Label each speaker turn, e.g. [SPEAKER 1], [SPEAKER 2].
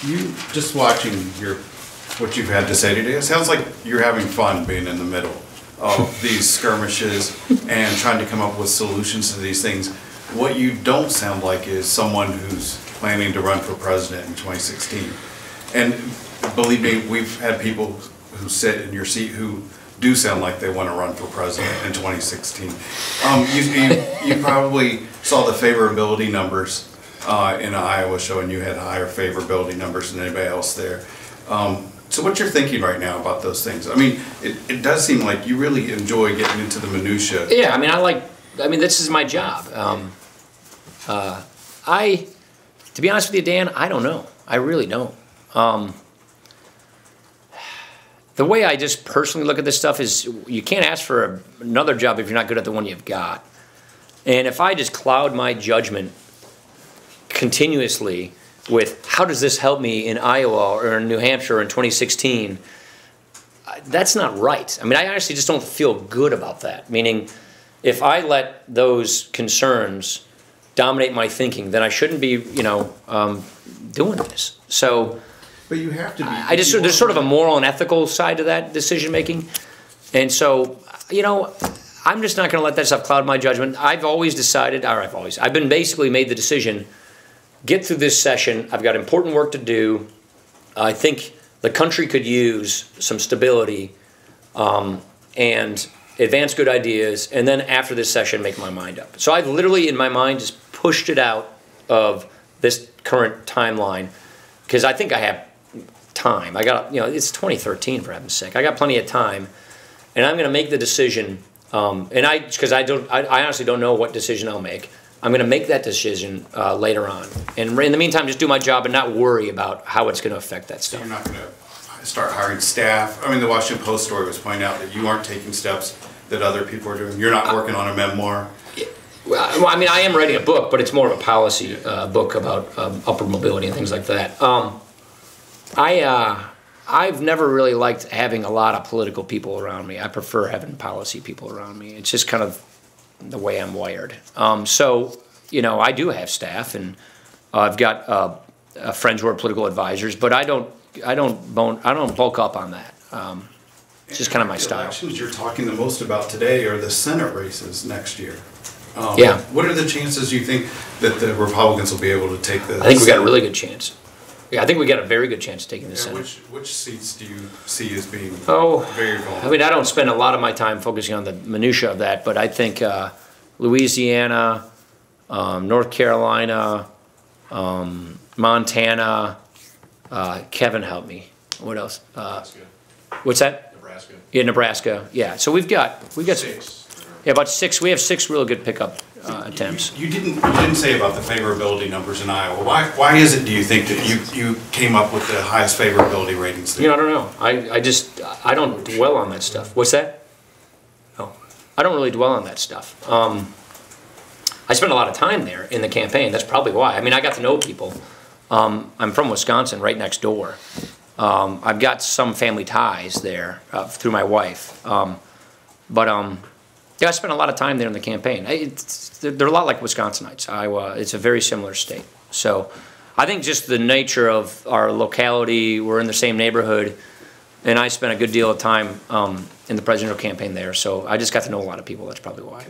[SPEAKER 1] You just watching what you've had to say today, it sounds like you're having fun being in the middle of these skirmishes and trying to come up with solutions to these things. What you don't sound like is someone who's planning to run for president in 2016. And believe me, we've had people who sit in your seat who do sound like they want to run for president in 2016. You probably saw the favorability numbers in Iowa showing you had higher favorability numbers than anybody else there. So what you're thinking right now about those things? I mean, it does seem like you really enjoy getting into the minutia.
[SPEAKER 2] Yeah, I mean, this is my job. To be honest with you, Dan, I don't know. I really don't. The way I just personally look at this stuff is you can't ask for another job if you're not good at the one you've got. And if I just cloud my judgment continuously with how does this help me in Iowa or in New Hampshire in 2016, that's not right. I mean, I honestly just don't feel good about that. Meaning, if I let those concerns dominate my thinking, then I shouldn't be, doing this. So,
[SPEAKER 1] but you have to be.
[SPEAKER 2] There's sort of a moral and ethical side to that decision making, and so, I'm just not going to let that stuff cloud my judgment. I've been basically made the decision. Get through this session. I've got important work to do. I think the country could use some stability and advance good ideas, and then after this session, make my mind up. So I've literally, in my mind, just pushed it out of this current timeline because I think I have time. I got, it's 2013 for heaven's sake. I got plenty of time, and I'm going to make the decision. Because I honestly don't know what decision I'll make. I'm going to make that decision later on. And in the meantime, just do my job and not worry about how it's going to affect that stuff.
[SPEAKER 1] So you're not going to start hiring staff? I mean, the Washington Post story was pointing out that you aren't taking steps that other people are doing. You're not working on a memoir?
[SPEAKER 2] Well, I mean, I am writing a book, but it's more of a policy book about upward mobility and things like that. I've never really liked having a lot of political people around me. I prefer having policy people around me. It's just kind of the way I'm wired. So, I do have staff, and I've got friends who are political advisors, but I don't bulk up on that. It's just kind of my style.
[SPEAKER 1] The elections you're talking the most about today are the Senate races next year.
[SPEAKER 2] Yeah.
[SPEAKER 1] What are the chances you think that the Republicans will be able to take the?
[SPEAKER 2] I think we got a really good chance. Yeah, I think we got a very good chance of taking the Senate.
[SPEAKER 1] Which seats do you see as being very vulnerable?
[SPEAKER 2] I mean, I don't spend a lot of my time focusing on the minutia of that, but I think Louisiana, North Carolina, Montana, Kevin help me. What else?
[SPEAKER 3] Nebraska.
[SPEAKER 2] What's that?
[SPEAKER 3] Nebraska.
[SPEAKER 2] Yeah, Nebraska. Yeah, so we've got
[SPEAKER 3] 6.
[SPEAKER 2] Yeah, about 6. We have 6 real good pickup attempts.
[SPEAKER 1] You didn't say about the favorability numbers in Iowa. Why is it, do you think, that you came up with the highest favorability ratings there?
[SPEAKER 2] I don't know. I don't dwell on that stuff. What's that? Oh, I don't really dwell on that stuff. I spent a lot of time there in the campaign. That's probably why. I mean, I got to know people. I'm from Wisconsin, right next door. I've got some family ties there through my wife. Yeah, I spent a lot of time there in the campaign. They're a lot like Wisconsinites. Iowa, it's a very similar state. So I think just the nature of our locality, we're in the same neighborhood, and I spent a good deal of time in the presidential campaign there. So I just got to know a lot of people. That's probably why.